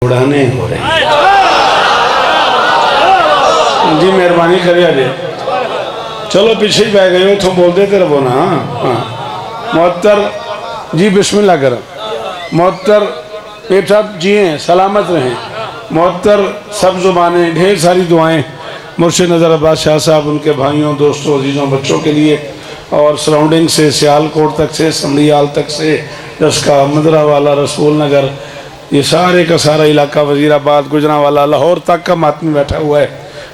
उड़ाने हो रहे हैं। जी मेहरबानी करिए जी, चलो पीछे ही बह गए हो तो बोल देते रहो ना। हाँ मुअत्तर जी बिस्मिल्लाह करो। मुअत्तर बेटा जिए सलामत रहें। मुअत्तर सब जुबानें ढेर सारी दुआएं मुर्शिद नज़र अब्बास शाह साहब, उनके भाइयों दोस्तों अजीज़ों बच्चों के लिए और सराउंडिंग से सियालकोट तक से समड़ियाल तक से रस्का मदरा वाला रसूल नगर, ये सारे का सारा इलाका, वजीराबाद गुजरांवाला लाहौर तक का मातमी बैठा हुआ है।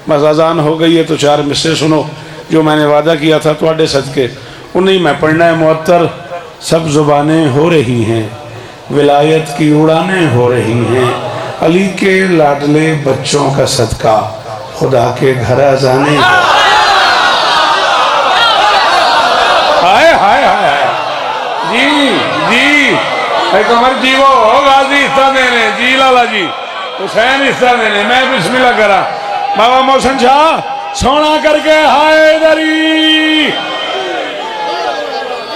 बस अजान हो गई है तो चार मिसरे सुनो जो मैंने वादा किया था थोड़े सदके, उन्हीं में पढ़ना है। मुअत्तर सब जुबानें हो रही हैं, विलायत की उड़ानें हो रही हैं, अली के लाडले बच्चों का सदका खुदा के घर आजाने। हाय हाय हाय जी जी कमर जी वो गाजी हिस्सा देने जी लाला जी हुसैन हिस्सा देने। मैं बिस्मिल्लाह करा बाबा मोहसिन शाह सोना करके हाय दरी।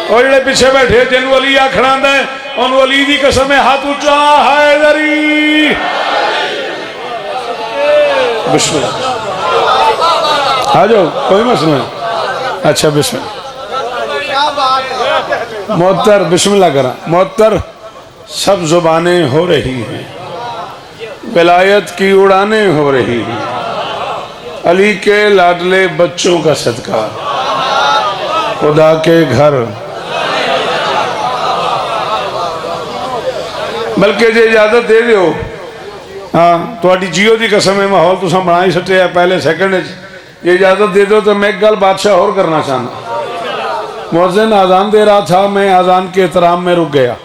और जेडे पीछे बैठे जिन वली आखना है उन वली दी कसम है, हाथ उच्चा हाय दरी। बिस्मिल्लाह आ जाओ, कोई मसला नहीं। अच्छा बिस्मिल्लाह मुअत्तर बिस्मिल्लाह करा। मुअत्तर सब जुबानें हो रही हैं, विलायत की उड़ानें हो रही हैं, अली के लाडले बच्चों का सदका खुदा के घर। बल्कि जे इजाजत दे दो, हाँ थोड़ी जियो की कसम है, माहौल तुसा बना ही सटे पहले सैकंड। ये इजाजत दे दो तो मैं एक गल बादशाह और करना चाहना। मुअज्जिन आज़ान दे रहा था, मैं आज़ान के एहतराम में रुक गया।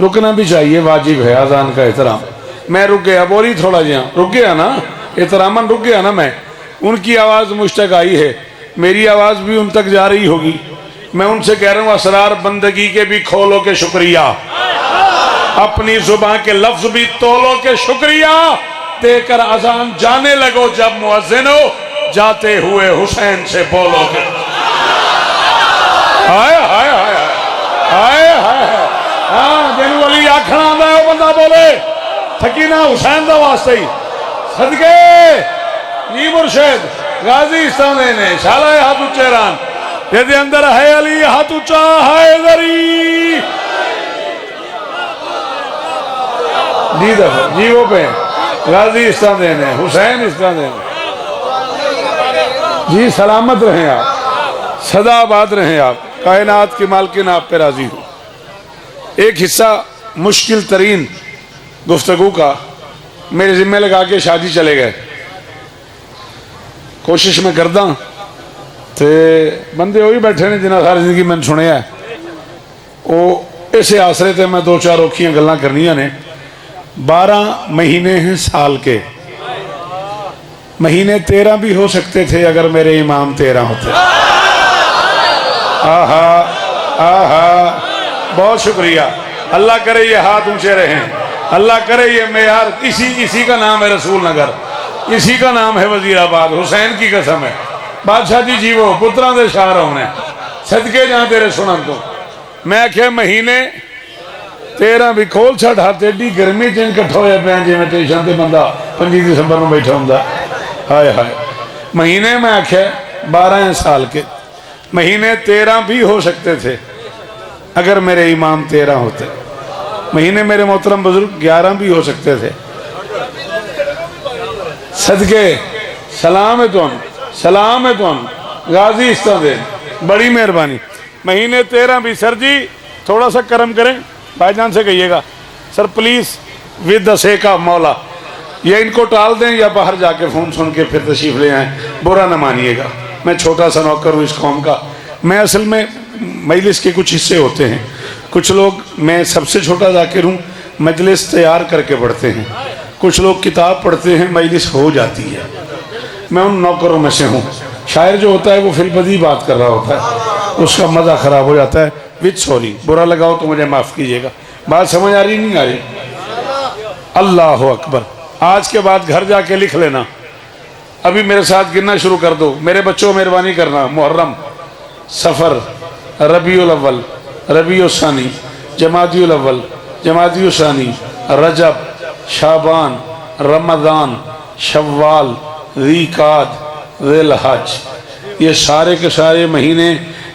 रुकना भी चाहिए, वाजिब है आज़ान का एहतराम। मैं रुक गया, बोली थोड़ा जहाँ रुक गया ना, एहतरामन रुक गया ना। मैं उनकी आवाज़ मुझ तक आई है, मेरी आवाज़ भी उन तक जा रही होगी। मैं उनसे कह रहा हूँ असरार बंदगी के भी खोलो के शुक्रिया, अपनी जुबान के लफ्ज भी तोलो के शुक्रिया देकर अजान जाने लगो। जब मुअज्जिनो जाते हुए हुसैन से बोलोगे। हाय हाय हाय हाय हाय। हाँ जिन वली आखना आंदा है वो बंदा बोले थकी ना हुसैन दा वास्ते ही सदके जी मुर्शिद गाजी इस्ताने ने शाला हाथ उच्चे रान यदि अंदर है अली हाथ उच्चा है दरी। जी दफा जी वो पे गाजी इस्ताने ने हुसैन इस्ताने ने। जी सलामत रहें आप, सदा आबाद रहें आप, कायनात की मालकिन आप पे राजी हो। एक हिस्सा मुश्किल तरीन गुफ्तगू का मेरे जिम्मे लगा के शादी चले गए। कोशिश में करदा ते बंदे वही बैठे ने जिन्हें सारी जिंदगी मैंने सुने है, वो इसे आसरे ते मैं दो चार औखियां गल्लां करनियां ने। 12 महीने हैं साल के, महीने 13 भी हो सकते थे अगर मेरे इमाम 13 होते। आहा आहा बहुत शुक्रिया। अल्लाह करे ये हाथ ऊंचे रहें, अल्लाह करे ये मेयार। इसी का नाम है रसूल नगर, इसी का नाम है वजीराबाद। हुसैन की कसम है बादशाह जी जीवो पुत्रा दे शार होने सदके जहां तेरे सुनन तो। मैं आख्या महीने 13 भी खोल छड़ हाथ एडी गर्मी च इकट्ठा होया पे जिवें स्टेशन ते बंदा 25 दिसंबर में बैठा हुंदा। हाय हाय महीने मैं आख्या 12 साल के, महीने 13 भी हो सकते थे अगर मेरे इमाम 13 होते। महीने मेरे मोहतरम बुजुर्ग 11 भी हो सकते थे। सदके सलाम है तुम, सलाम है तुम गाजी इस्ता दे, बड़ी मेहरबानी। महीने 13 भी। सर जी थोड़ा सा करम करें, भाईजान से कहिएगा sir please with the sake of मौला, या इनको टाल दें या बाहर जाके फोन सुन के फिर तशरीफ ले आए। बुरा न मानिएगा, मैं छोटा सा नौकर हूँ इस कौम का। मैं असल में मजलिस के कुछ हिस्से होते हैं, कुछ लोग, मैं सबसे छोटा जाकिर हूँ, मजलिस तैयार करके पढ़ते हैं। कुछ लोग किताब पढ़ते हैं, मजलिस हो जाती है। मैं उन नौकरों में से हूँ। शायर जो होता है वो फिलपदी बात कर रहा होता है, उसका मज़ा ख़राब हो जाता है। विद सॉरी, बुरा लगाओ तो मुझे माफ़ कीजिएगा। बात समझ आ रही नहीं आ रही? अल्लाह अकबर। आज के बाद घर जाके लिख लेना, अभी मेरे साथ गिनना शुरू कर दो। मेरे बच्चों मेहरबानी करना, मुहर्रम, सफ़र, रबीउल अव्वल, रबीउल सानी, जमादियुल अव्वल, जमादियुल सानी, रजब, शाबान, रमज़ान, शव्वाल, ज़ीक़ाद, ज़िलहज, ये सारे के सारे महीने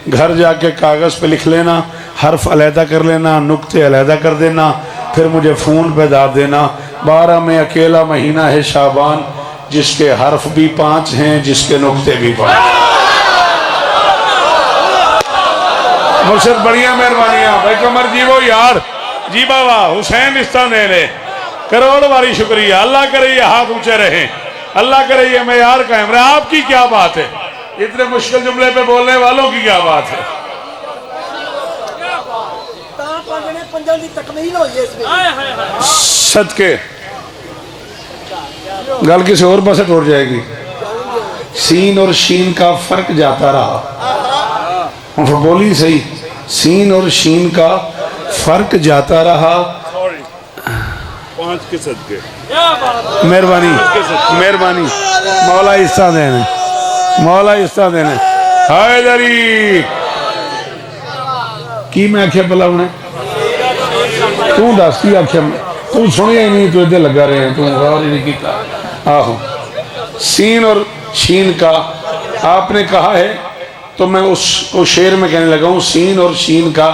घर जाके कागज़ पे लिख लेना, हर्फ अलहदा कर लेना, नुक्ते अलहदा कर देना, फिर मुझे फ़ोन पे दाद देना। 12 में अकेला महीना है शाबान, जिसके हर्फ भी 5 हैं, जिसके नुक्ते भी 5। मुर्शिद बढ़िया मेहरबानियाँ भाई कमर जी वो यार जी बाबा हुसैन रिश्ता दे ले करोड़ बारी शुक्रिया। अल्लाह करे ये हाथ ऊंचे रहे, अल्लाह करे ये मेयार कायम रहे। आपकी क्या बात है, इतने मुश्किल जुमले पे बोलने वालों की क्या बात है। सदके गल किसी और पासे टूट जाएगी। सीन और शीन का फर्क जाता रहा, बोली सही, सीन और शीन का फर्क जाता रहा। 5 के सदके मेहरबानी मेहरबानी मौला हिस्सा देने, मौला हिस्सा देने। हैदरी की मैं आख्या भला उन्हें तू दस की आख्या, तू सुनिया ही नहीं, तू इधर लगा रहे हैं, तू गौर ही नहीं किया। आहो सीन और शीन का आपने कहा है तो मैं उस शेर में कहने लगा हूँ, सीन और शीन का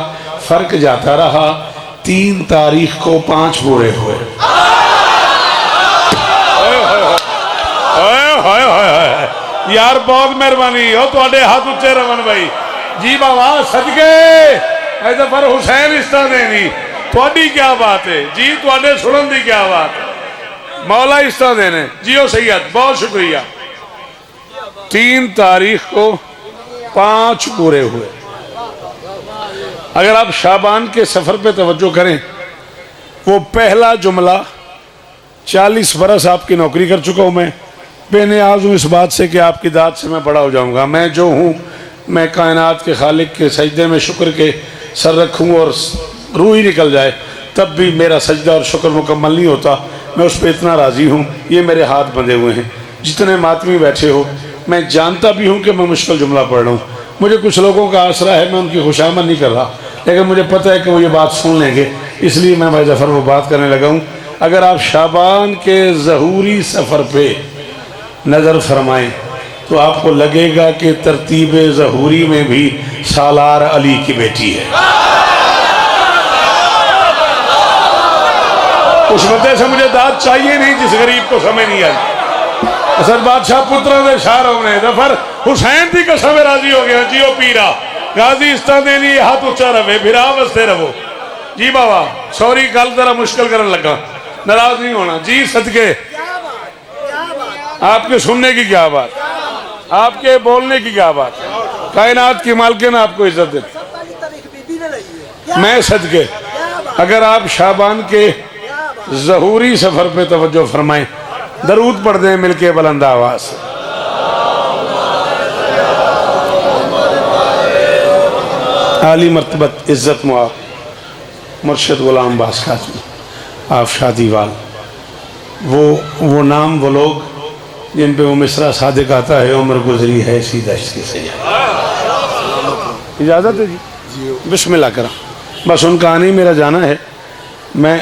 फर्क जाता रहा, 3 तारीख को 5 पूरे हुए। यार बहुत मेहरबानी हो, थोड़े हाथ उच्चे रमन भाई जी बाबा सदके ऐसा पर हुसैन रिश्ता देनी थोड़ी क्या बात है जी, थोड़े सुनन की क्या बात है। मौला हिस्सा देने जियो सैयद, बहुत शुक्रिया। 3 तारीख को 5 पूरे हुए। अगर आप शाबान के सफर पे तवज्जो करें, वो पहला जुमला 40 बरस आपकी नौकरी कर चुका हूं मैं, बेनियाज हूँ इस बात से कि आपकी दाद से मैं बड़ा हो जाऊंगा। मैं जो हूँ, मैं कायनात के खालिक के सजदे में शुक्र के सर रखूँ और रूह ही निकल जाए तब भी मेरा सजदा और शुक्र मुकम्मल नहीं होता। मैं उस पर इतना राज़ी हूँ। ये मेरे हाथ बंधे हुए हैं, जितने मातमी बैठे हो, मैं जानता भी हूँ कि मैं मुश्किल जुमला पढ़ रहा हूँ। मुझे कुछ लोगों का आसरा है, मैं उनकी खुशामद नहीं कर रहा, लेकिन मुझे पता है कि वो ये बात सुन लेंगे, इसलिए मैं भाई जफ़र वो बात करने लगा हूँ। अगर आप शाबान के ज़हूरी सफ़र पे नज़र फरमाएं तो आपको लगेगा कि तरतीब ज़हूरी में भी सालार अली की बेटी है। उस वजह से मुझे दाद चाहिए नहीं जिस गरीब को समझ नहीं आई। असर बादशाह पुत्रों ने शारों ने जफर हुसैन की कसम राजी हो गया। जियो पीरा गाजी इस्ता देनी हाथ ऊंचा रहे, फिरा बसते रहो जी बाबा। सॉरी कल जरा मुश्किल करने लगा, नाराज नहीं होना जी। सदके आपके सुनने की क्या बात, आपके बोलने की क्या बात। कायनात की मालकिन आपको इज्जत दे। मैं सदके अगर आप शाबान के ज़हूरी सफर पे तवज्जो फरमाएं, दरूद पढ़ दें मिलके बुलंद आवाज से। आली मर्तबत इज्जत मुआब मुर्शिद गुलाम बास काज़मी आप शादीवाल, वो नाम वो लोग जिन पे वो मिसरा सादिक आता है, उम्र गुजरी है सीधा इसकी सजा। इजाज़त है जी, बिस्मिल्लाह करा। बस उनका आने मेरा जाना है। मैं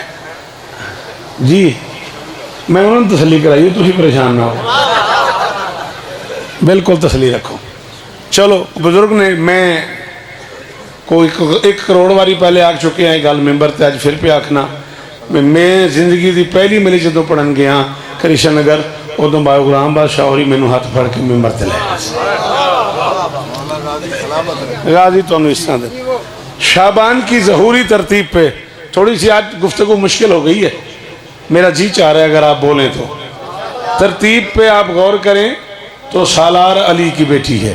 उन्होंने तसली कराई, तुम परेशान ना हो, बिल्कुल तसली रखो। चलो बुजुर्ग ने, मैं कोई 1 करोड़ वारी पहले आख चुके हैं गल मैंबर ते, अज फिर पे आखना। मैं जिंदगी की पहली मिली जो पढ़न गया कृष्ण नगर, उदों बाबा गुलाम बादशाह होरी मैनू हाथ फड़ के मैंबर ते ले गाजी। तुहानू इस तरह दे शाबान की ज़हूरी तरतीब पे थोड़ी सी आज गुफ्तगू मुश्किल हो गई है, मेरा जी चाह रहा है अगर आप बोलें तो। तरतीब पे आप गौर करें तो सालार अली की बेटी है।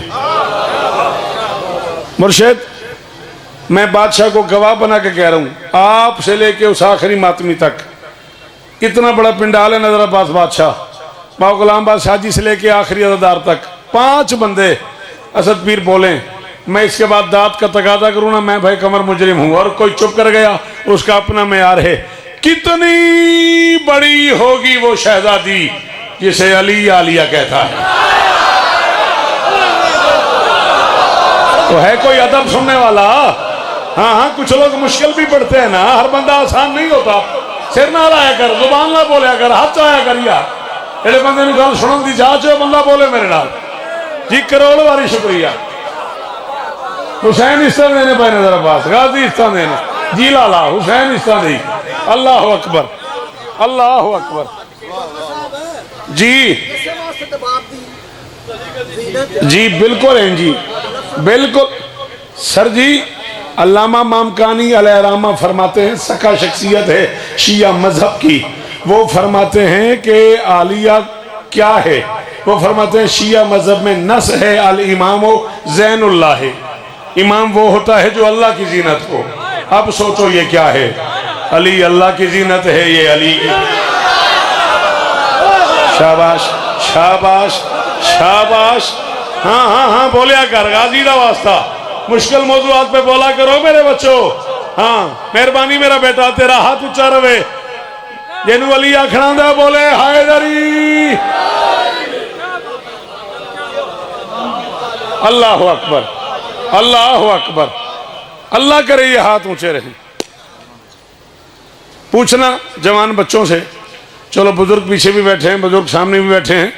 मुर्शिद मैं बादशाह को गवाह बना के कह रहा हूँ, आप से लेके उस आखिरी मातमी तक इतना बड़ा पिंडाल है नजराबाद बादशाह, बाबा गुलाम बादशाह जी से लेके आखिरी अदादार तक 5 बंदे असद पीर बोले। मैं इसके बाद दाद का तकादा करूँ ना, मैं भाई कमर मुजरिम हूँ, और कोई चुप कर गया उसका अपना मेयार है। कितनी बड़ी होगी वो शहजादी जिसे अली आलिया कहता है। तो है कोई अदब सुनने वाला? हाँ हाँ, कुछ लोग मुश्किल भी पढ़ते हैं ना, हर बंदा आसान नहीं होता। सिर ना लाया कर, जुबान ना बोलिया कर, हाथ आया कर यार। जेड़े बंदे नूं गल सुनन दी जाच है बंदा बोले मेरे नाल जी। करोड़ बारी शुक्रिया। हुसैन इस्तान देने पे नजर अब्बास, गाजी इस्तान देने जी लाला हुसैन इस्तान दी। अल्लाह अकबर, अल्लाह अकबर जी जी बिल्कुल हैं जी, बिल्कुल सर जी। अल्लामा मामकानी अलैहिर्रहमा फरमाते हैं, सका शख्सियत है शिया मजहब की, वो फरमाते हैं कि आलिया क्या है? वो फरमाते हैं शिया मजहब में नस है अल इमाम ज़ैनुल्लाह है। इमाम वो होता है जो अल्लाह की जीनत हो। अब सोचो ये क्या है? अली अल्लाह की जीनत है, ये अली की। शाबाश शाबाश शाबाश। हाँ हाँ हाँ बोलिया कर, गाजी दा वास्ता। मुश्किल मौजूआत पे बोला करो मेरे बच्चों। हाँ मेहरबानी मेरा बेटा, तेरा हाथ ऊंचा रहे। जिन्हों अली आखना दे बोले हैदरी। अल्लाह अकबर, अल्लाह अकबर। अल्लाह करे ये हाथ ऊंचे रहे। पूछना जवान बच्चों से, चलो बुजुर्ग पीछे भी बैठे हैं, बुजुर्ग सामने भी बैठे हैं।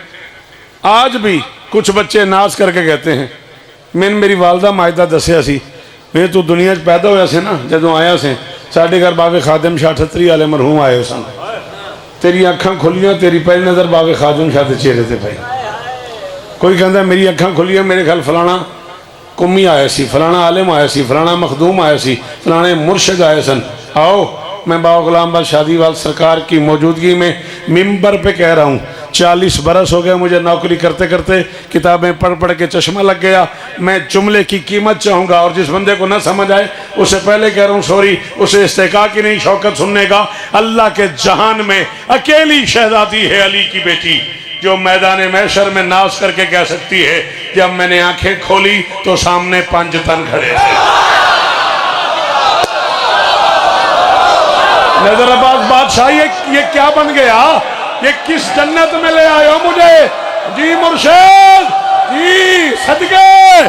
आज भी कुछ बच्चे नाज करके कहते हैं, मैंने मेरी वालदा माजदा दसिया सी, मैं तू दुनिया पैदा होया से ना, जदों आया से साढ़े घर बाबे खादिम शाह ठतरी वाले मरहूम आए सन। तेरी अखां खुलियां, तेरी पहली नज़र बाबे खादिम शाह के चेहरे से पई। कोई कहता मेरी अखां खुलियां, मेरे ख्याल फलाना कुम्मी आया सी, फलाना आलिम आया सी, फलाना मखदूम आया सी, फलाने मुर्शद आए सन। आओ मैं बाबा गुलाम बाद शादीवाल सरकार की मौजूदगी में मिंबर पे कह रहा हूँ, 40 बरस हो गए मुझे नौकरी करते करते, किताबें पढ़ पढ़ के चश्मा लग गया। मैं जुमले की कीमत चाहूँगा, और जिस बंदे को न समझ आए उसे पहले कह रहा हूँ सॉरी, उसे इस्तेका की नहीं शौकत सुनने का। अल्लाह के जहान में अकेली शहजादी है अली की बेटी, जो मैदान महशर में नाज करके कह सकती है, जब मैंने आंखें खोली तो सामने 5 तन खड़े थे। नजरअब्बास बादशाह ये क्या बन गया? ये किस जन्नत में ले आए हो मुझे? जी मुर्शिद जी सदके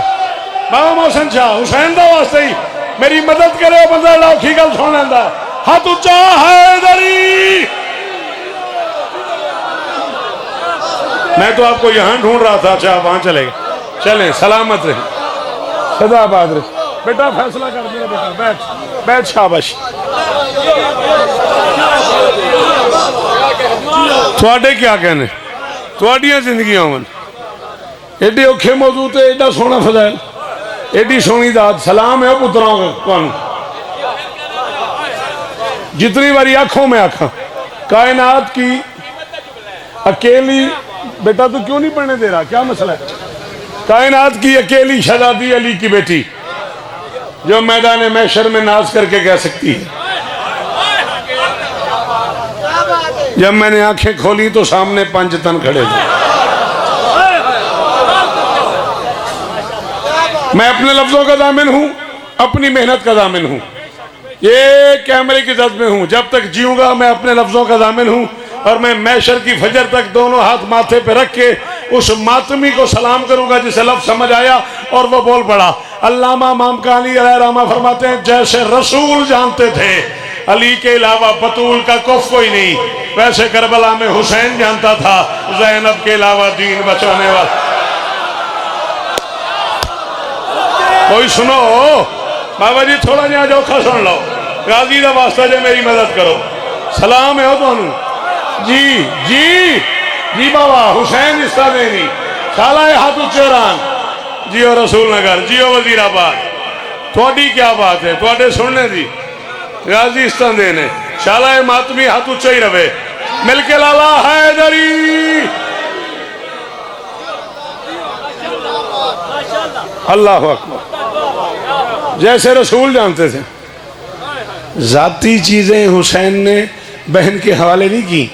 बाबा मोहसिन शाह हुसैन दा वास्ते ही मेरी मदद करे। बंदा लौखी गल सुन लेंदा, हाथ उच्चा हैदरी। मैं तो आपको यहां ढूंढ रहा था, अच्छा वहां चले गए। चलें सलामत रहे, सदाबाद रहे। बेटा फैसला कर मेरा बेटा, बैठ बैठ शाबाश। थोड़े क्या कहने, थोड़ियां जिंदगी मन एडे औखे मौजूद है, एडा सोहना फजैल, एडी सोहनी दात। सलाम है पुत्रों को, जितनी बारी आंखों में आखा कायनात की अकेली। बेटा तो क्यों नहीं पढ़ने दे रहा, क्या मसला है? कायनात की अकेली शहजादी अली की बेटी, जो मैदान महशर में नाज करके कह सकती है, जब मैंने आंखें खोली तो सामने 5 तन खड़े थे। मैं अपने लफ्जों का दामिन हूं, अपनी मेहनत का दामिन हूं, ये कैमरे की जद में हूं। जब तक जीऊंगा मैं अपने लफ्जों का दामिन हूं, और मैं महशर की फजर तक दोनों हाथ माथे पे रख के उस मातमी को सलाम करूंगा जिसे लफ्ज समझ आया और वो बोल पड़ा। अल्लामा मामकानी अलैहिर्रहमा फरमाते हैं, जैसे रसूल जानते थे अली के अलावा बतूल का कुफ कोई नहीं, वैसे करबला में हुसैन जानता था ज़ैनब के अलावा दीन बचाने वाला कोई। सुनो बाबा जी, थोड़ा जहा जोखा सुन लो, गाजी का वास्ता जो मेरी मदद करो। सलाम है तुहानू जी जी जी बाबा हुसैन इस्ता देनी साला हाथ उच्चे रान जियो रसूल नगर, जियो वजीराबाद। थोड़ी क्या बात है, थोड़े सुनने दी गाजी इस्ता देने शाला मातमी हाथ उच्चा ही रवे। मिलके लाला हैदरी। अल्लाह अकबर। जैसे रसूल जानते थे, जाती चीजें हुसैन ने बहन के हवाले नहीं की।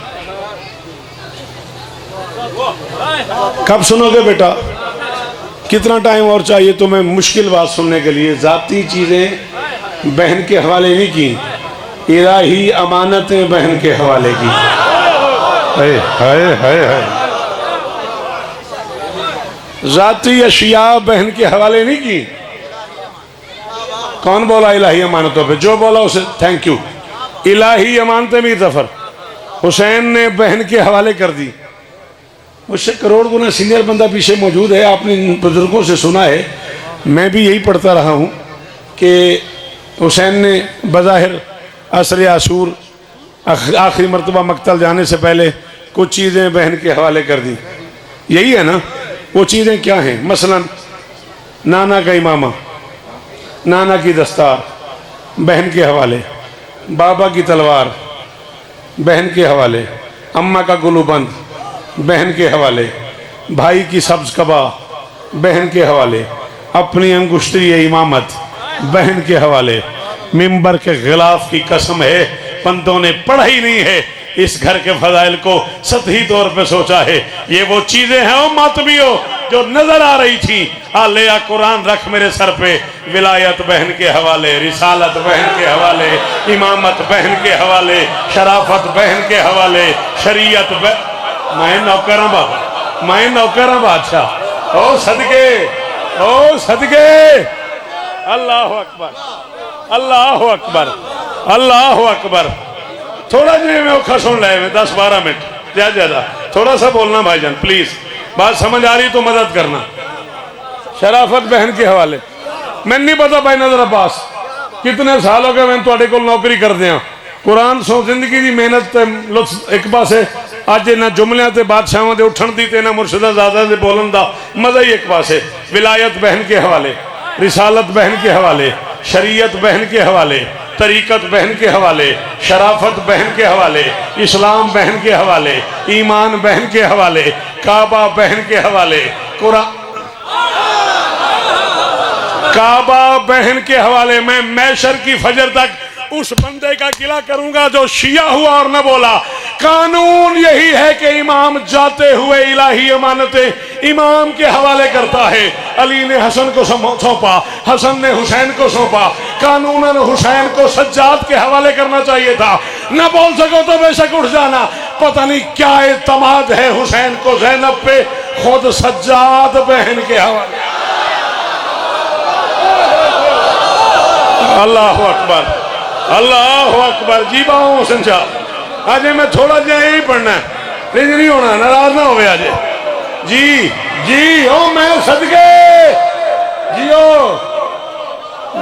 कब सुनोगे बेटा? कितना टाइम और चाहिए तुम्हें मुश्किल बात सुनने के लिए? जाती चीजें बहन के हवाले नहीं की, इलाही अमानतें बहन के हवाले की। हाय हाय हाय हाय। जाती अशिया बहन के हवाले नहीं की। कौन बोला इलाही अमानतों पे? जो बोला उसे थैंक यू। इलाही अमानतें मीर जफर हुसैन ने बहन के हवाले कर दी। मुझसे करोड़ गुना सीनियर बंदा पीछे मौजूद है, आपने इन बुजुर्गों से सुना है, मैं भी यही पढ़ता रहा हूँ कि हुसैन ने बज़ाहिर असर आशूर आखिरी मरतबा मकतल जाने से पहले कुछ चीज़ें बहन के हवाले कर दी। यही है ना? वो चीज़ें क्या हैं? मसलन नाना का इमामा, नाना की दस्तार बहन के हवाले, बाबा की तलवार बहन के हवाले, अम्मा का गुलूबंद बहन के हवाले, भाई की सब्ज कबा बहन के हवाले, अपनी अंगुष्ठी इमामत बहन के हवाले। मिंबर के गिलाफ की कसम है, बंदों ने पढ़ा ही नहीं है, इस घर के फजाइल को सतही तौर पे सोचा है। ये वो चीजें हैं ओ मातमियों जो नजर आ रही थी। ले आ कुरान रख मेरे सर पे, विलायत बहन के हवाले, रिसालत बहन के हवाले, इमामत बहन के हवाले, शराफत बहन के हवाले, शरीयत मैं नौकर बाबा, मैं नौकर बादशाह। ओ सदके, ओ सदके, अल्लाह अकबर, अल्लाह अकबर, अल्लाह अकबर। थोड़ा जी मैं औखा सुन लाए में 10-12 मिनट ज्यादा थोड़ा सा बोलना भाईजान प्लीज, बात समझ आ रही तो मदद करना। शराफत बहन के हवाले, मैंने नहीं पता भाई नजर अब्बास कितने साल हो गए मैं थोड़े को नौकरी कर दिया। कुरान सो जिंदगी की मेहनत लुत्फ एक पासे, अज इन्होंने जुमलियां ते बादशाहों के उठन की ते मुर्शिदाजादा के बोलन का मजा ही एक पासे। विलायत बहन के हवाले, रिसालत बहन के हवाले, शरीयत बहन के हवाले, तरीकत बहन के हवाले, शराफत बहन के हवाले, इस्लाम बहन के हवाले, ईमान बहन के हवाले, काबा बहन के हवाले, कुरान काबा बहन के हवाले। मैं मैशर की फजर तक उस बंदे का गिला करूंगा जो शिया हुआ और न बोला। कानून यही है कि इमाम जाते हुए इलाही अमानतें इमाम के हवाले करता है। अली ने हसन को सौंपा, हसन ने हुसैन को सौंपा, कानूनन हुसैन को सज्जाद के हवाले करना चाहिए था। न बोल सको तो बेशक उठ जाना। पता नहीं क्या एतमाद है हुसैन को ज़ैनब पे, खुद सज्जाद बहन के हवाले। अल्लाह अकबर, अल्लाह अकबर। जी बाओ हुसैन साहब, आज मैं थोड़ा जहा यही पढ़ना है, तेज नहीं होना, नाराज ना हो आज। जी जी ओ मैं सदके जियो।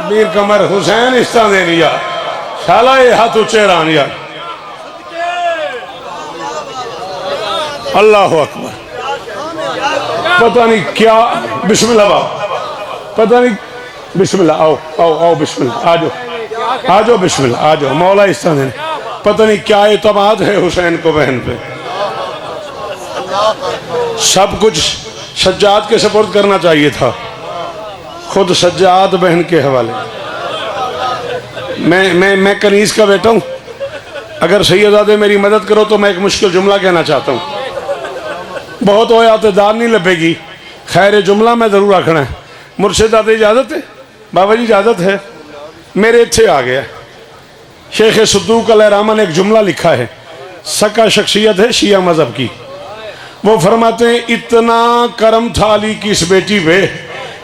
मीर कमर हुसैन इस तरह दे लिया, शाला ये हाथ ऊंचे रान यार। अल्लाह अकबर। पता नहीं क्या, बिस्मिल्लाह बाप, पता नहीं, बिस्मिल्लाह। आओ आओ आओ, बिस्मिल्लाह, आ जाओ आ जाओ, बिस्मिल्लाह आ जाओ। मौला इस तरह पता नहीं क्या एतमाद है हुसैन को बहन पे। सब कुछ सज्जाद के सपुर्द करना चाहिए था, खुद सज्जाद बहन के हवाले। मैं कनीज का बेटा हूँ, अगर सैयदादे मेरी मदद करो तो मैं एक मुश्किल जुमला कहना चाहता हूँ। बहुत हो याददार नहीं लभेगी, खैर जुमला मैं जरूर आखना है। मुर्शिदादे इजाजत है? बाबा जी इजाजत है। मेरे इत्थे आ गया शेख सद्दूक अलैहिर्रहमान ने एक जुमला लिखा है, सका शख्सियत है शिया मजहब की। वो फरमाते हैं, इतना करम था अली की इस बेटी पे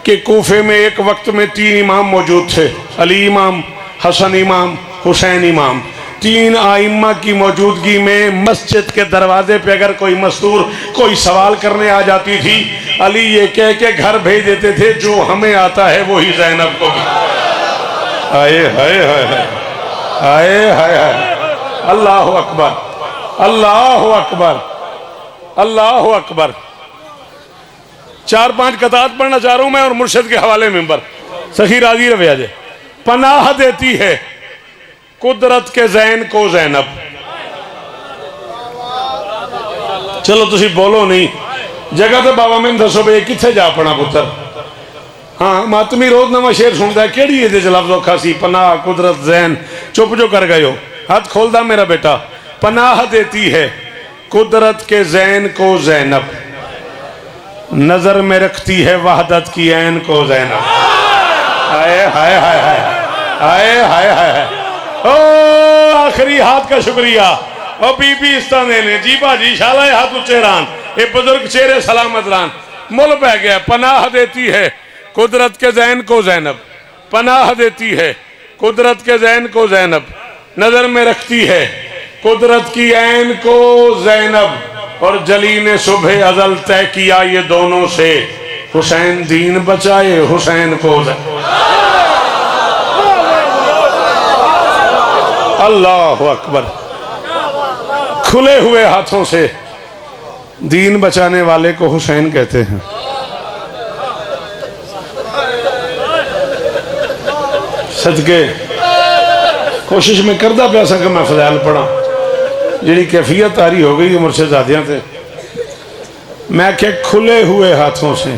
कि कूफे में एक वक्त में 3 इमाम मौजूद थे, अली इमाम, हसन इमाम, हुसैन इमाम। 3 आइम्मा की मौजूदगी में मस्जिद के दरवाजे पे अगर कोई मस्तूर कोई सवाल करने आ जाती थी, अली ये कह के घर भेज देते थे, जो हमें आता है वही ज़ैनब को। आए हाय हाय हाय, आए हाय हाय, अल्लाह अकबर, अल्लाह अकबर, अल्लाह अकबर। 4-5 कतार पढ़ना चाह रहा हूं मैं और मुर्शिद के हवाले मिंबर सखी राजी रवैया जे। पनाह देती है कुदरत के जैन को ज़ैनब। चलो तुसी बोलो नहीं, जगह तो बाबा मैंने दसो बे किथे जा अपना पुत्र। हाँ मातमी रोज नवा शेर सुनता है, केड़ी ये लफ्ज़ औखा सी, पनाह कुदरत जैन। चुप जो कर गए हो, हाथ खोलदा मेरा बेटा। पनाह देती है कुदरत के जैन को ज़ैनब, नजर में रखती है वहदत की ऐन को ज़ैनब। हाय हाय हाय हाय, हाय हाय हाय। ओ आखिरी हाथ का शुक्रिया ओ बीबी इस तरह ने जी बाजी शाला हाथ ऊंचे रान, ये बुजुर्ग चेहरे सलामत रान। मुल पै गया। पनाह देती है कुदरत के जैन को ज़ैनब, पनाह देती है कुदरत के जैन को ज़ैनब, नजर में रखती है कुदरत की ऐन को ज़ैनब, और जली ने सुबह अजल तय किया ये दोनों से, हुसैन दीन बचाए हुसैन को। अल्लाह अकबर। खुले हुए हाथों से दीन बचाने वाले को हुसैन कहते हैं। सदके कोशिश में करदा पिया सा कि मैं फज़ैल पढ़ा, जी कैफियत तारी हो गई मुर्शिदादियां से। मैं क्या खुले हुए हाथों से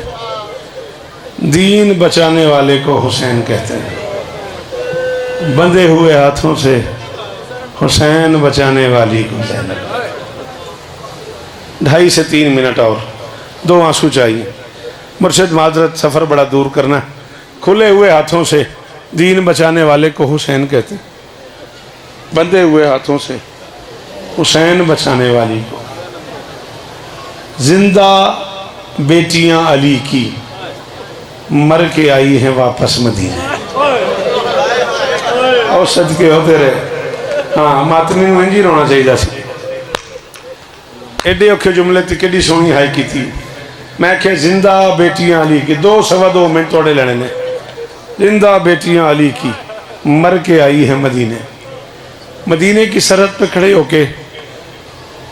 दीन बचाने वाले को हुसैन कहते हैं, बंधे हुए हाथों से हुसैन बचाने वाली को ज़ैनब। 2.5 से 3 मिनट और 2 आंसू चाहिए। मुर्शिद माजरत सफ़र बड़ा दूर करना। खुले हुए हाथों से दीन बचाने वाले को हुसैन कहते हैं, बंधे हुए हाथों से हुसैन बचाने वाली को। जिंदा बेटियां अली की मर के आई हैं वापस मदीने, और सदके होते रहे। हाँ मातमी में इंजी रोना चाहिए सी। एडे औखे जुमले ते केडी सोहनी हाई की थी। मैं क्या जिंदा बेटियां अली की, 2 सवा 2 मिनट थोड़े लेने ने। जिंदा बेटियां अली की मर के आई हैं मदीने। मदीने की सरहद पे खड़े होके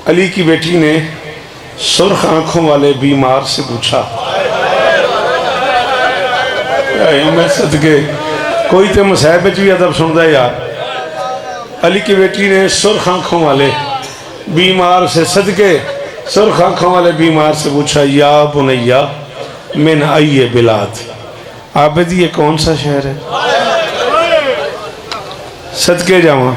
अली की बेटी ने सुर्ख आंखों वाले बीमार से पूछा, मैं सदके कोई तो मुसाहिब भी अदब सुनता यार। अली की बेटी ने सुर्ख आंखों वाले बीमार से, सदके सुर्ख आंखों वाले बीमार से पूछा, या बुनैया मिन आइए बिलाद, आबिद ये कौन सा शहर है? सदके जावा।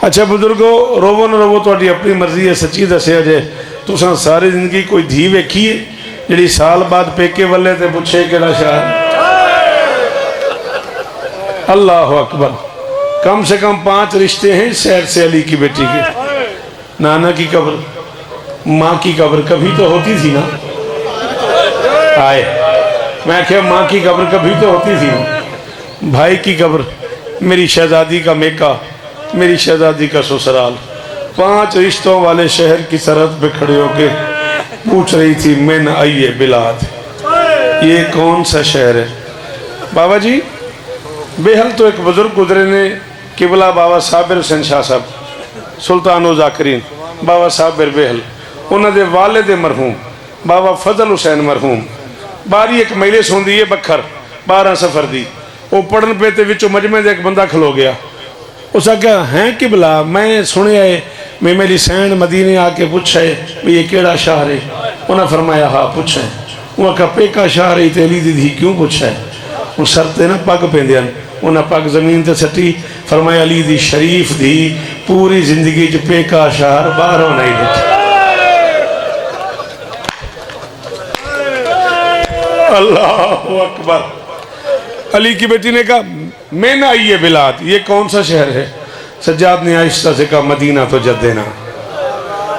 अच्छा बुजुर्गो रोवो न रोवो तो अपनी मर्जी है, सच्ची दसिया जे तुसां सारी जिंदगी कोई धी वेखी है जी साल बाद पेके वाले ते पूछे केड़ा शहर? अल्लाह अकबर। कम से कम 5 रिश्ते हैं इस शहर से अली की बेटी के। नाना की कब्र, माँ की कब्र कभी तो होती थी ना। आए मैं क्या माँ की कब्र कभी तो होती थी ना। भाई की कब्र, मेरी शहजादी का मेका, मेरी शहजादी का ससुराल। 5 रिश्तों वाले शहर की सरहद पे खड़े होके पूछ रही थी, मिन आइए बिलाद, ये कौन सा शहर है? बाबा जी बेहल तो एक बुजुर्ग गुजरे ने, किबला बाबा साबिर हुसैन शाह साहब सुल्तानो जाकरीन, बाबा साबिर बेहल, उन्होंने वालिद मरहूम बाबा फजल हुसैन मरहूम। बारी एक महिलेस होंदी है बखर 12 सफर दी, वो पढ़न पे ते विचों मजमे दे एक बंदा खलो गया। उस आख्या है किबला मैं सुने मैं मेरी सैन मदीने आके पूछा है भी ये केड़ा शहर है? उन्हें फरमाया हाँ पूछा है। वो आख्या पेका शहर है, तेली दी क्यों पूछा है? वो सर ते ना पग पेंदे उन्हें पग जमीन ते सटी। फरमाया अली दी शरीफ दी पूरी जिंदगी च पेका शहर बाहरों नहीं दिखा। अल्लाह अकबर। अली की बेटी ने कहा मैं ना आइए बिलाद, ये कौन सा शहर है? सज्जाद ने आहिस्ता से कहा मदीना तो जद्देना।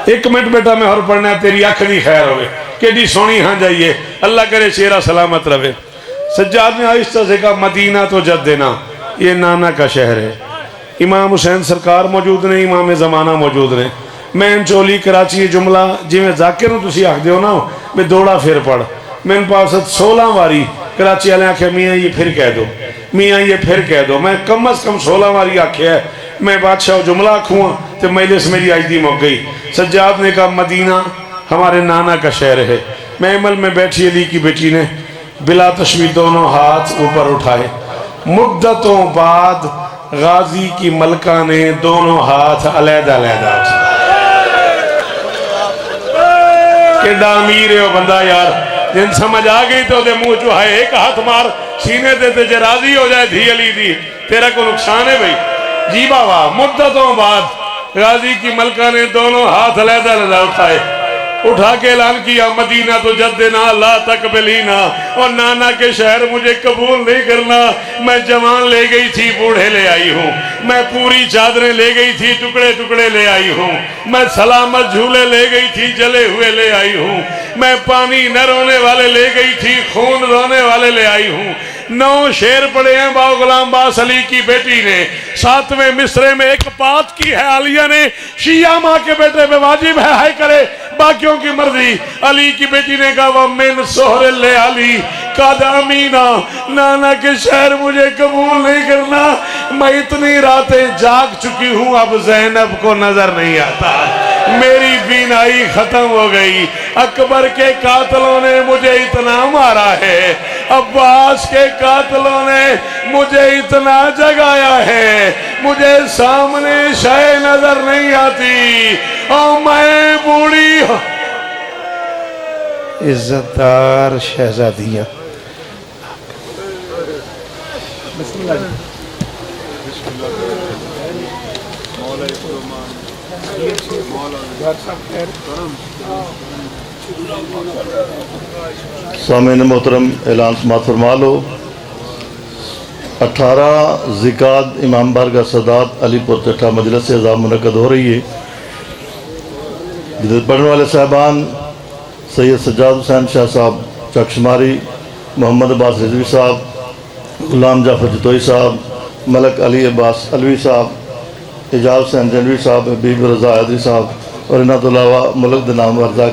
1 मिनट बेटा मैं और पढ़ना है, तेरी अख दी खैर होवे, केडी सोनी हाँ जाइए, अल्लाह करे शेरा सलामत रहे। सज्जाद ने आहिस्ता से कहा मदीना तो जद्देना, ये नाना का शहर है। इमाम हुसैन सरकार मौजूद ने, इमाम ज़माना मौजूद ने। मैं चोली कराची जुमला जिमें जाकिर तुम आखते हो ना मैं दौड़ा फिर पढ़, मेरे पास 16 वारी कराची वाले आख्या मियाँ ये फिर कह दो, मियाँ ये फिर कह दो। मैं कम अज कम 16 वारी आख्या है, मैं बादशाह जुमला आखूँ तो मजलिस मेरी आजदी मुक गई। सज्जाद ने कहा मदीना हमारे नाना का शहर है। महमल में बैठी अली की बेटी ने बिला तशवी दोनों हाथ ऊपर उठाए। मुद्दतों बाद गाजी की मलका ने दोनों हाथ अलहदा-अलहदा उठाए। केडा अमीर है वो बंदा यार, जिन समझ आ गई तो मुंह चो है एक हाथ मार सीने दे जे राजी हो जाए धी अली दी, तेरा को नुकसान है भाई जी बाबा। मुद्दतों बाद गाजी की मलका ने दोनों हाथ अलहदा-अलहदा उठाए, उठा के ऐलान किया मदीना तो जद्देना ला तकबलीना, और नाना के शहर मुझे कबूल नहीं करना। मैं जवान ले गई थी, बूढ़े ले आई हूँ, मैं पूरी चादरें ले गई थी, टुकड़े टुकड़े ले आई हूँ, मैं सलामत झूले ले गई थी, जले हुए ले आई हूँ, मैं पानी न रोने वाले ले गई थी, खून रोने वाले ले आई हूँ। 9 शेर पढ़े हैं बाबा गुलाम बास अली की बेटी ने। 7वें मिसरे में एक बात की है आलिया ने, शिया माँ के बेटे पे वाजिब है हाय करे बाकियों की मर्जी। अली की बेटी ने कहा वह मिन सोहर ले अली कादामीना, नाना के शहर मुझे कबूल नहीं करना, मैं इतनी रातें जाग चुकी हूं अब ज़ैनब को नजर नहीं आता, मेरी बीनाई खत्म हो गई। अकबर के कातलों ने मुझे इतना मारा है, अब्बास के कातलों ने मुझे इतना जगाया है, मुझे सामने शय नजर नहीं आती और मैं बूढ़ी इज्जतदार शहजादियां। सामईन मोहतरम ऐलान समात फरमा लो। 18 ज़िकात इमाम बारगाह सदात अलीपुर चट्टा मजलिस से अज़ा मुनक़द हो रही है। जिधर पढ़ने वाले साहबान सैयद सज्जाद हुसैन शाह साहब चकशमारी, मोहम्मद अब्बास रिजवी साहब, गुलाम जाफर जतोई साहब, मलक अली अब्बास अलवी साहब, एजाज हुसैन जनवी साहब, हबीब रज़ा हैदरी साहब और इन्हां तो अलावा मुल्क दे नाम वर्जा